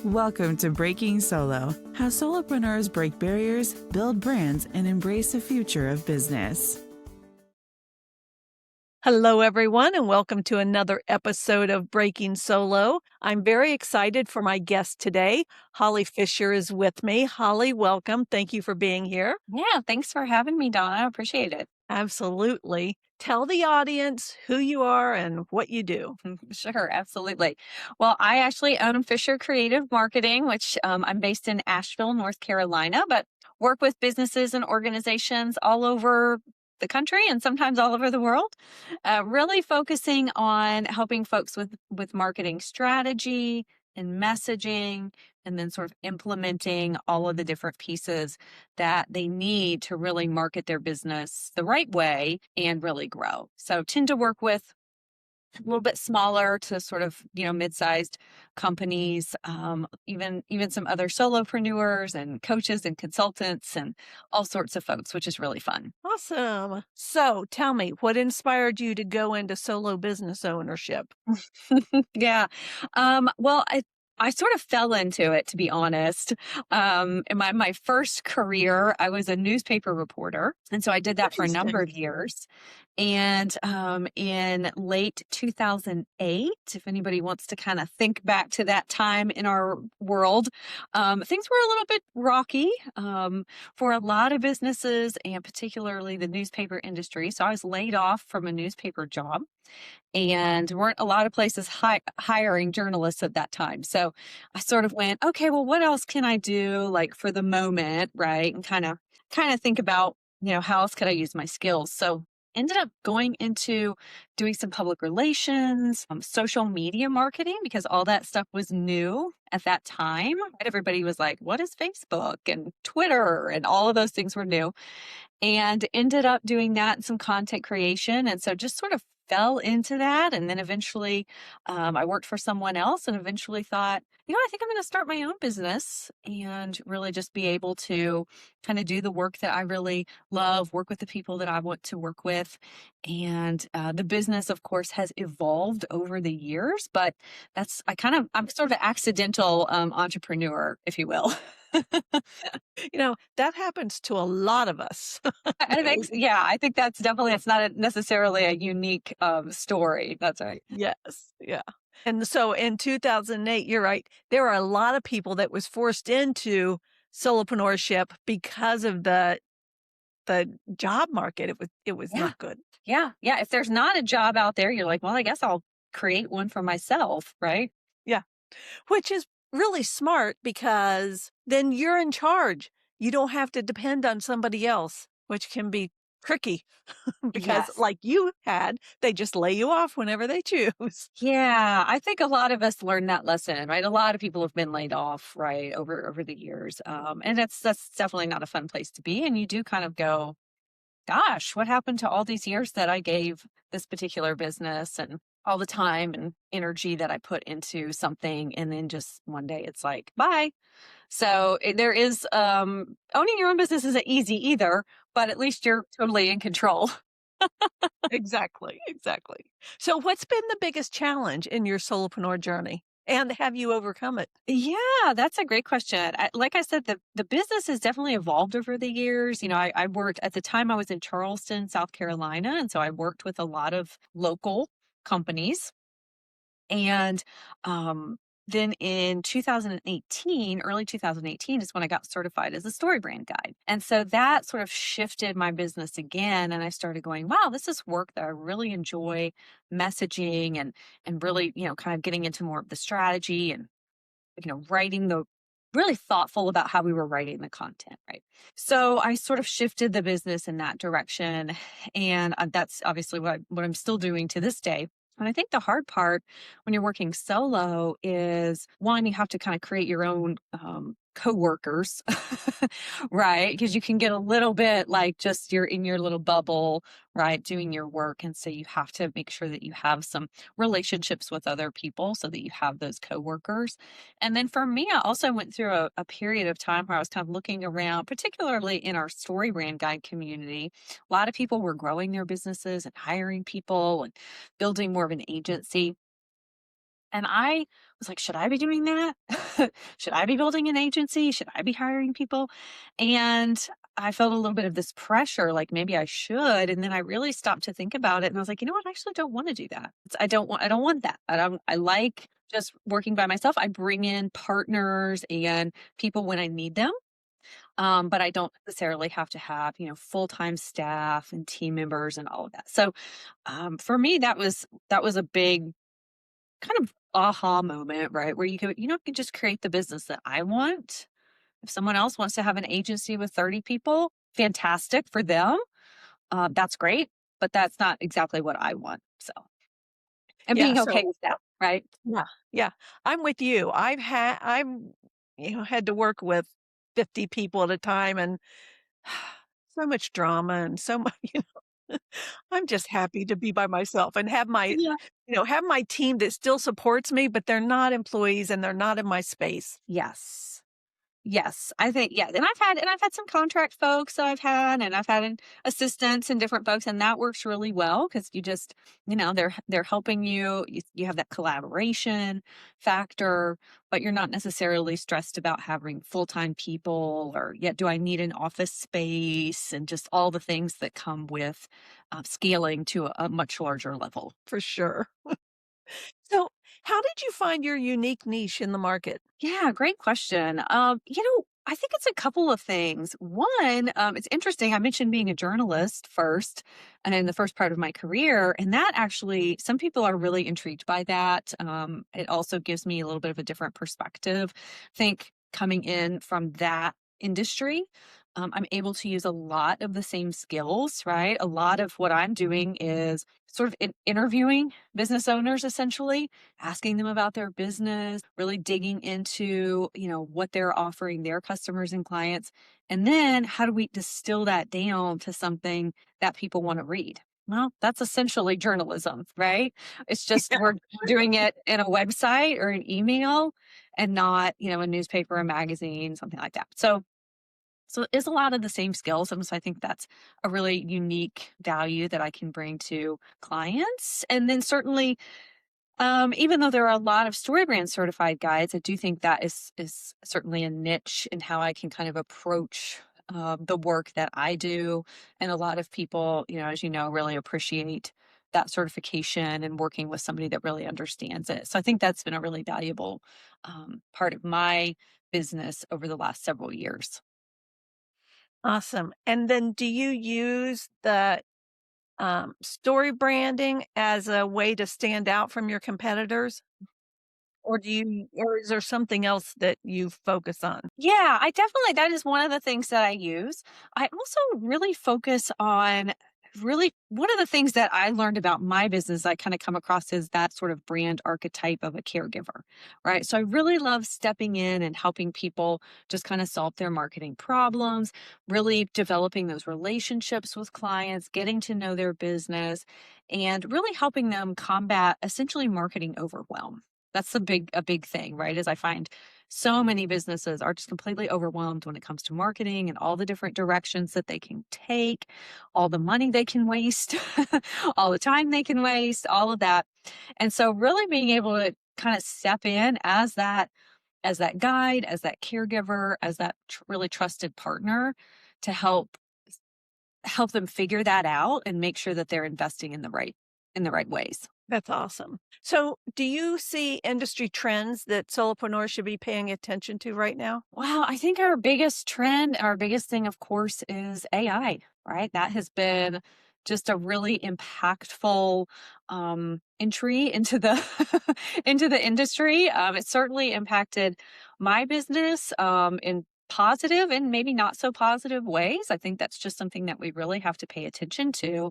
Welcome to Breaking Solo, how solopreneurs break barriers, build brands, and embrace the future of business. Hello, everyone, and welcome to another episode of Breaking Solo. I'm very excited for my guest today. Holly Fisher is with me. Holly, welcome. Thank you for being here. Yeah, thanks for having me, Donna. I appreciate it. Absolutely. Tell the audience who you are and what you do. Sure, absolutely. Well, I actually own Fisher Creative Marketing, which I'm based in Asheville, North Carolina, but work with businesses and organizations all over the country and sometimes all over the world, really focusing on helping folks with marketing strategy and messaging, and then sort of implementing all of the different pieces that they need to really market their business the right way and really grow. So tend to work with a little bit smaller to sort of, mid-sized companies, even some other solopreneurs and coaches and consultants and all sorts of folks, which is really fun. Awesome. So tell me, what inspired you to go into solo business ownership? Yeah. Well, I sort of fell into it, to be honest. In my first career, I was a newspaper reporter. And so I did that for a number of years. And in late 2008, if anybody wants to kind of think back to that time in our world, things were a little bit rocky for a lot of businesses and particularly the newspaper industry. So I was laid off from a newspaper job. And weren't a lot of places hiring journalists at that time. So I sort of went, okay, well, what else can I do like for the moment, right? And kind of think about, how else could I use my skills? So ended up going into doing some public relations, social media marketing, because all that stuff was new at that time. Everybody was like, what is Facebook and Twitter? And all of those things were new. And ended up doing that and some content creation. And so just sort of fell into that. And then eventually I worked for someone else and eventually thought, I think I'm going to start my own business and really just be able to kind of do the work that I really love, work with the people that I want to work with. And the business, of course, has evolved over the years, but I'm sort of an accidental entrepreneur, if you will. That happens to a lot of us. I think that's definitely, it's not necessarily a unique story. That's right. Yes. Yeah. And so in 2008, you're right. There were a lot of people that was forced into solopreneurship because of the job market. It was Yeah. not good. Yeah. Yeah. If there's not a job out there, you're like, well, I guess I'll create one for myself. Right. Yeah. Which is really smart because then you're in charge. You don't have to depend on somebody else, which can be tricky because Yes. like you had, they just lay you off whenever they choose. Yeah. I think a lot of us learned that lesson, right? A lot of people have been laid off, right, over the years. And that's definitely not a fun place to be. And you do kind of go, gosh, what happened to all these years that I gave this particular business and all the time and energy that I put into something. And then just one day it's like, bye. So there is, owning your own business isn't easy either, but at least you're totally in control. Exactly. So what's been the biggest challenge in your solopreneur journey? And have you overcome it? Yeah, that's a great question. Like I said, the business has definitely evolved over the years. I worked at the time I was in Charleston, South Carolina. And so I worked with a lot of local companies. And then in 2018, early 2018 is when I got certified as a StoryBrand guide. And so that sort of shifted my business again. And I started going, wow, this is work that I really enjoy messaging and really, kind of getting into more of the strategy and, writing really thoughtful about how we were writing the content, right? So I sort of shifted the business in that direction. And that's obviously what I'm still doing to this day. And I think the hard part when you're working solo is one, you have to kind of create your own coworkers, right? Because you can get a little bit like just you're in your little bubble, right? Doing your work. And so you have to make sure that you have some relationships with other people so that you have those coworkers. And then for me, I also went through a period of time where I was kind of looking around, particularly in our StoryBrand guide community. A lot of people were growing their businesses and hiring people and building more of an agency. And I was like, should I be doing that? Should I be building an agency? Should I be hiring people? And I felt a little bit of this pressure, like maybe I should. And then I really stopped to think about it. And I was like, you know what? I actually don't want to do that. I don't want that. I like just working by myself. I bring in partners and people when I need them. But I don't necessarily have to have, full-time staff and team members and all of that. So for me, that was a big kind of aha moment, right? Where you can just create the business that I want. If someone else wants to have an agency with 30 people, fantastic for them. That's great, but that's not exactly what I want. So, and Yeah. being okay So with that, right? yeah, yeah, I'm with you. I'm, had to work with 50 people at a time and so much drama and so much, I'm just happy to be by myself and Yeah. have my team that still supports me, but they're not employees and they're not in my space. Yes. Yes, I think yeah, and I've had some contract folks that and I've had assistants and different folks, and that works really well because you just, they're helping you. You have that collaboration factor, but you're not necessarily stressed about having full-time people or yet do I need an office space and just all the things that come with scaling to a much larger level. For sure. So, how did you find your unique niche in the market? Yeah, great question. I think it's a couple of things. One, it's interesting. I mentioned being a journalist first and in the first part of my career. And that actually, some people are really intrigued by that. It also gives me a little bit of a different perspective. I think coming in from that industry, I'm able to use a lot of the same skills, right? A lot of what I'm doing is sort of interviewing business owners essentially, asking them about their business, really digging into, what they're offering their customers and clients. And then how do we distill that down to something that people want to read? Well, that's essentially journalism, right? It's just we're doing it in a website or an email and not, a newspaper, a magazine, something like that. So it's a lot of the same skills. And so I think that's a really unique value that I can bring to clients. And then certainly even though there are a lot of StoryBrand certified guides, I do think that is certainly a niche in how I can kind of approach the work that I do. And a lot of people, as you know, really appreciate that certification and working with somebody that really understands it. So I think that's been a really valuable part of my business over the last several years. Awesome. And then do you use the story branding as a way to stand out from your competitors? Or is there something else that you focus on? Yeah, that is one of the things that I use. I also really focus on really one of the things that I learned about my business, I kind of come across is that sort of brand archetype of a caregiver, right? So I really love stepping in and helping people just kind of solve their marketing problems, really developing those relationships with clients, getting to know their business, and really helping them combat essentially marketing overwhelm. That's a big thing, right? Is I find so many businesses are just completely overwhelmed when it comes to marketing and all the different directions that they can take, all the money they can waste, all the time they can waste, all of that. And so really being able to kind of step in as that guide, as that caregiver, as that really trusted partner to help them figure that out and make sure that they're investing in the right ways. That's awesome. So, do you see industry trends that solopreneurs should be paying attention to right now? Well, I think our biggest trend, our biggest thing, of course, is AI, right? That has been just a really impactful entry into the into the industry. It certainly impacted my business in positive and maybe not so positive ways. I think that's just something that we really have to pay attention to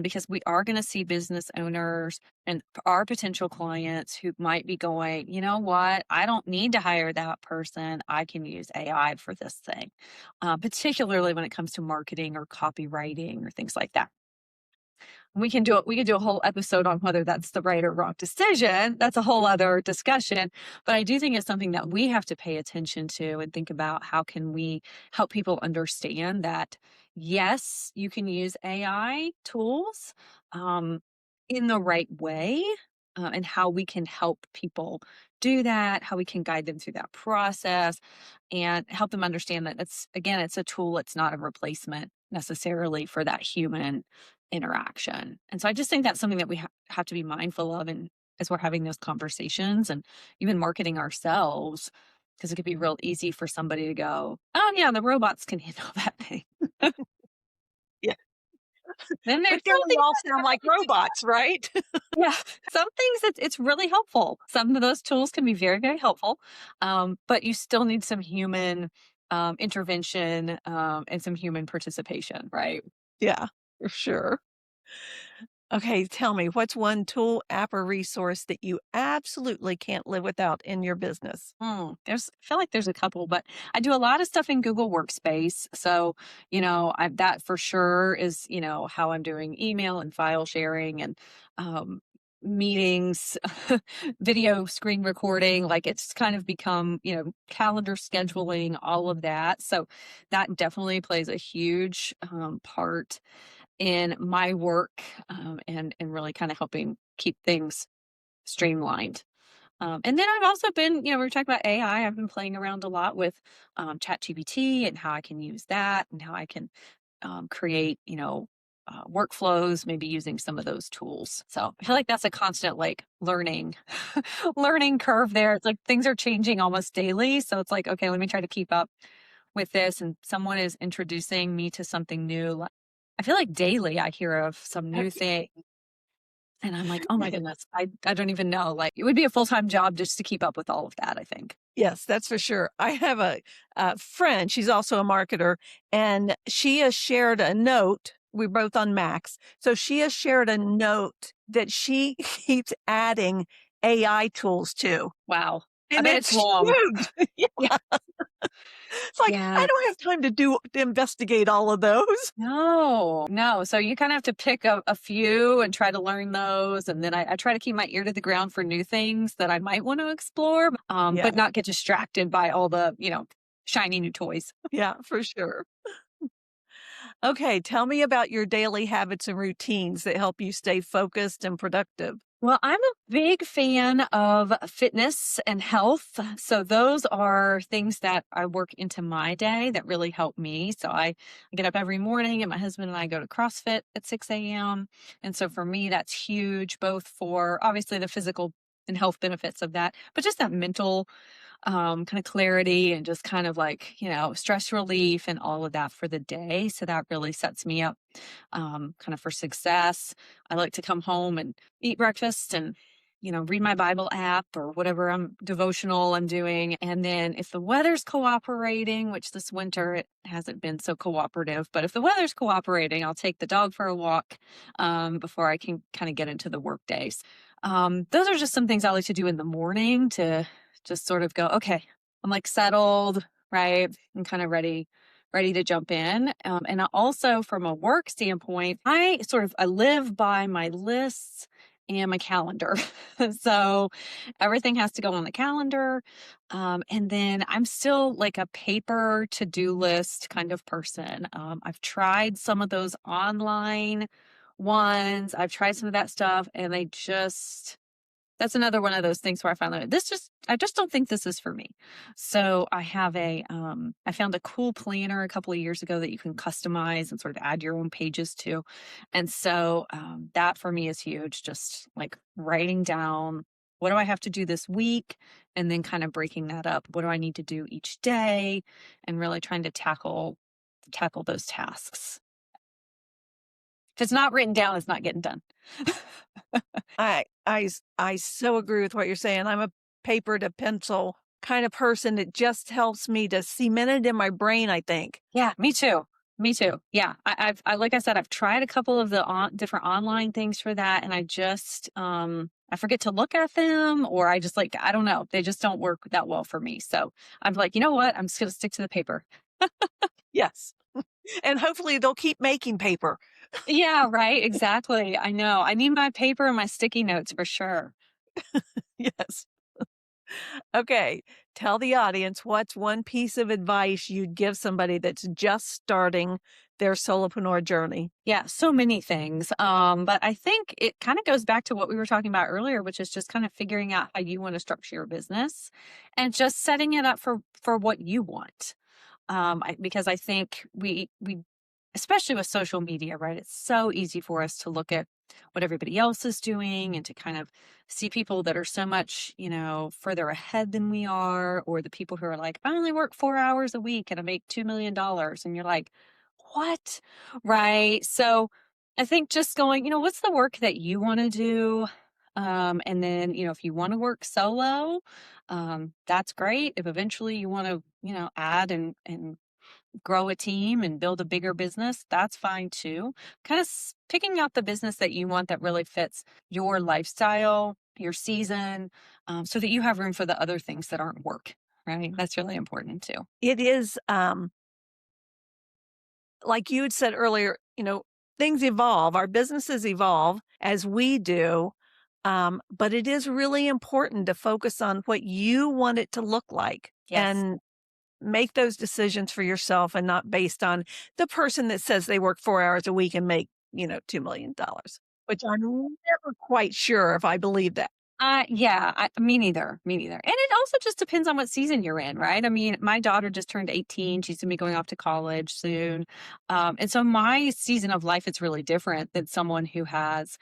because we are going to see business owners and our potential clients who might be going, you know what, I don't need to hire that person. I can use AI for this thing, particularly when it comes to marketing or copywriting or things like that. We can do a whole episode on whether that's the right or wrong decision. That's a whole other discussion. But I do think it's something that we have to pay attention to and think about how can we help people understand that, yes, you can use AI tools in the right way. and how we can help people do that, how we can guide them through that process and help them understand that it's a tool, it's not a replacement necessarily for that human interaction. And so I just think that's something that we have to be mindful of, and as we're having those conversations and even marketing ourselves, because it could be real easy for somebody to go, oh yeah, the robots can handle that thing. Yeah. Then there's But then we something all sound like robots, right? yeah, some things it's really helpful. Some of those tools can be very, very helpful, but you still need some human intervention and some human participation, right? Yeah, for sure. Okay, tell me, what's one tool, app, or resource that you absolutely can't live without in your business? I feel like there's a couple, but I do a lot of stuff in Google Workspace. So, that for sure is, how I'm doing email and file sharing and um, meetings, video screen recording. Like it's kind of become, calendar scheduling, all of that. So that definitely plays a huge part in my work and really kind of helping keep things streamlined. And then I've also been, we were talking about AI. I've been playing around a lot with ChatGPT and how I can use that and how I can create, workflows, maybe using some of those tools. So I feel like that's a constant like learning, learning curve there. It's like things are changing almost daily. So it's like, okay, let me try to keep up with this. And someone is introducing me to something new. I feel like daily I hear of some new thing. And I'm like, oh my goodness, I don't even know. Like it would be a full-time job just to keep up with all of that, I think. Yes, that's for sure. I have a friend, she's also a marketer, and she has shared a note. We're both on Macs. So she has shared a note that she keeps adding AI tools to. Wow. I And bet it's it's long. huge. Yeah. It's like, Yeah. I don't have time to investigate all of those. No, no. So you kind of have to pick a few and try to learn those. And then I try to keep my ear to the ground for new things that I might want to explore, Yeah, but not get distracted by all the, shiny new toys. yeah, for sure. Okay, tell me about your daily habits and routines that help you stay focused and productive. Well, I'm a big fan of fitness and health. So those are things that I work into my day that really help me. So I get up every morning and my husband and I go to CrossFit at 6 a.m. And so for me, that's huge, both for obviously the physical and health benefits of that, but just that mental kind of clarity and just kind of like, stress relief and all of that for the day. So that really sets me up kind of for success. I like to come home and eat breakfast and, read my Bible app or whatever devotional I'm doing. And then if the weather's cooperating, which this winter it hasn't been so cooperative, but if the weather's cooperating, I'll take the dog for a walk before I can kind of get into the work days. Those are just some things I like to do in the morning to just sort of go, okay, I'm like settled, right? I'm kind of ready to jump in. And I also, from a work standpoint, I live by my lists and my calendar. So everything has to go on the calendar. And then I'm still like a paper to-do list kind of person. I've tried some of those online ones. I've tried some of that stuff and that's another one of those things where I found that I just don't think this is for me. So I have I found a cool planner a couple of years ago that you can customize and sort of add your own pages to. And so that for me is huge. Just like writing down, what do I have to do this week? And then kind of breaking that up. What do I need to do each day? And really trying to tackle those tasks. If it's not written down, it's not getting done. I so agree with what you're saying. I'm a paper to pencil kind of person. It just helps me to cement it in my brain, I think. Yeah, me too. Me too. Yeah, like I said, I've tried a couple of the different online things for that, and I just I forget to look at them, or I just like I don't know, they just don't work that well for me. So I'm like, you know what? I'm just gonna stick to the paper. Yes. And hopefully they'll keep making paper. Yeah, right. Exactly. I know. I need my paper and my sticky notes for sure. Yes. Okay. Tell the audience what's one piece of advice you'd give somebody that's just starting their solopreneur journey? Yeah, so many things. But I think it kind of goes back to what we were talking about earlier, which is just kind of figuring out how you want to structure your business and just setting it up for what you want. Because I think we especially with social media, right? It's so easy for us to look at what everybody else is doing and to kind of see people that are so much, further ahead than we are, or the people who are like, I only work 4 hours a week and I make $2 million. And you're like, what? Right. So I think just going, what's the work that you want to do? And then, if you want to work solo, that's great. If eventually you want to, add and grow a team and build a bigger business, that's fine too. Kind of picking out the business that you want that really fits your lifestyle, your season, so that you have room for the other things that aren't work, right? That's really important too. It is, like you had said earlier, things evolve, our businesses evolve as we do. But it is really important to focus on what you want it to look like. Yes. And make those decisions for yourself and not based on the person that says they work 4 hours a week and make, $2 million, which I'm never quite sure if I believe that. Yeah, me neither. Me neither. And it also just depends on what season you're in, right? I mean, my daughter just turned 18. She's gonna be going off to college soon. And so my season of life is really different than someone who has,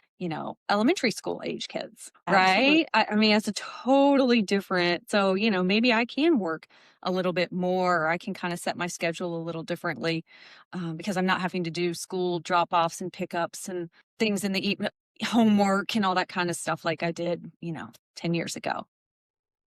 elementary school age kids, Absolutely. right? I mean, it's a totally different. So, maybe I can work a little bit more, or I can kind of set my schedule a little differently because I'm not having to do school drop offs and pickups and things in the evening, homework and all that kind of stuff like I did, 10 years ago.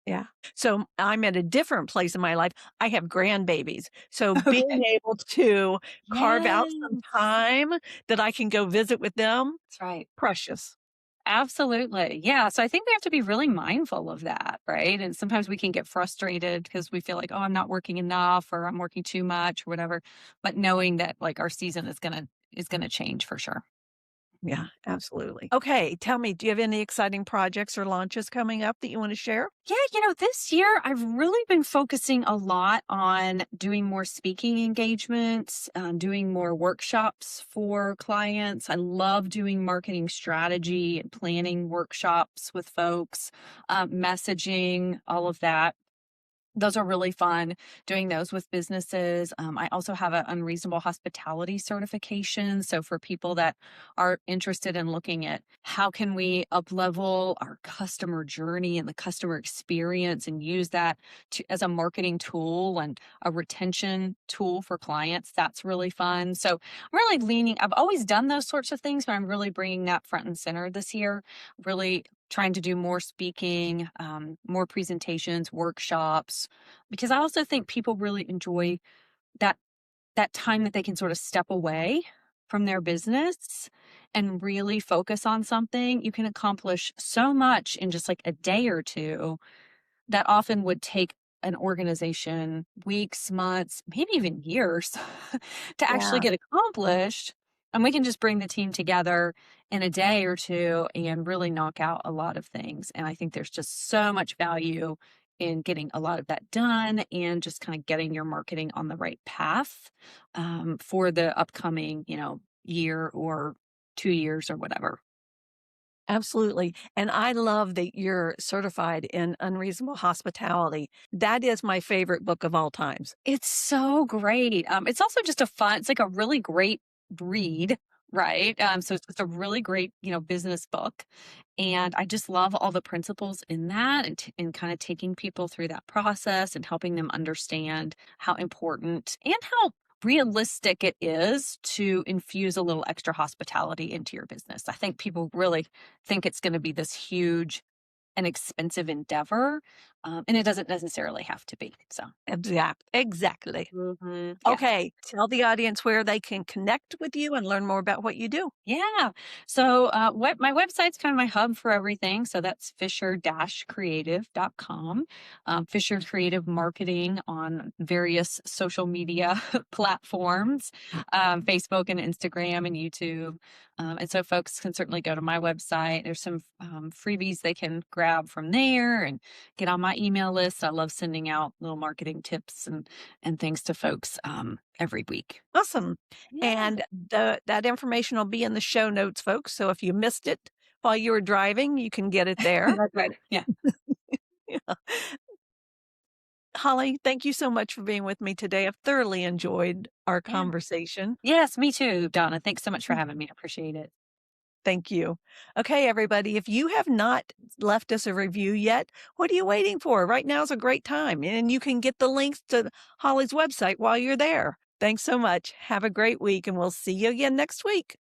Yeah. So I'm at a different place in my life. I have grandbabies. So being Okay. able to carve out some Yes. time that I can go visit with them, That's right. precious. Absolutely. Yeah. So I think we have to be really mindful of that, right? And sometimes we can get frustrated because we feel like, oh, I'm not working enough or I'm working too much or whatever. But knowing that like our season is gonna change for sure. Yeah, absolutely. Okay, tell me, do you have any exciting projects or launches coming up that you want to share? Yeah, this year I've really been focusing a lot on doing more speaking engagements, doing more workshops for clients. I love doing marketing strategy and planning workshops with folks, messaging, all of that. Those are really fun doing those with businesses. I also have an unreasonable hospitality certification. So for people that are interested in looking at how can we up-level our customer journey and the customer experience and use that as a marketing tool and a retention tool for clients, that's really fun. So I'm really I've always done those sorts of things, but I'm really bringing that front and center this year, really trying to do more speaking, more presentations, workshops, because I also think people really enjoy that time that they can sort of step away from their business and really focus on something. You can accomplish so much in just like a day or two that often would take an organization weeks, months, maybe even years to actually Yeah, get accomplished. And we can just bring the team together in a day or two and really knock out a lot of things. And I think there's just so much value in getting a lot of that done and just kind of getting your marketing on the right path for the upcoming, year or 2 years or whatever. absolutely. And I love that you're certified in unreasonable hospitality. That is my favorite book of all times. It's so great. It's also just it's like a really great read, right? So it's just a really great, business book. And I just love all the principles in that and kind of taking people through that process and helping them understand how important and how realistic it is to infuse a little extra hospitality into your business. I think people really think it's going to be this huge and expensive endeavor, and it doesn't necessarily have to be. So, Exactly. yeah. Okay, tell the audience where they can connect with you and learn more about what you do. Yeah. So my website's kind of my hub for everything. So that's fisher-creative.com. Fisher Creative Marketing on various social media platforms, Facebook and Instagram and YouTube. And so folks can certainly go to my website. There's some freebies they can grab grab from there and get on my email list. I love sending out little marketing tips and things to folks every week. Awesome. Yeah. And that information will be in the show notes, folks. So if you missed it while you were driving, you can get it there. That's right. Yeah. Yeah. Holly, thank you so much for being with me today. I've thoroughly enjoyed our Yeah. conversation. Yes, me too, Donna. Thanks so much for having me. I appreciate it. Thank you. Okay, everybody, if you have not left us a review yet, what are you waiting for? Right now is a great time, and you can get the links to Holly's website while you're there. Thanks so much. Have a great week, and we'll see you again next week.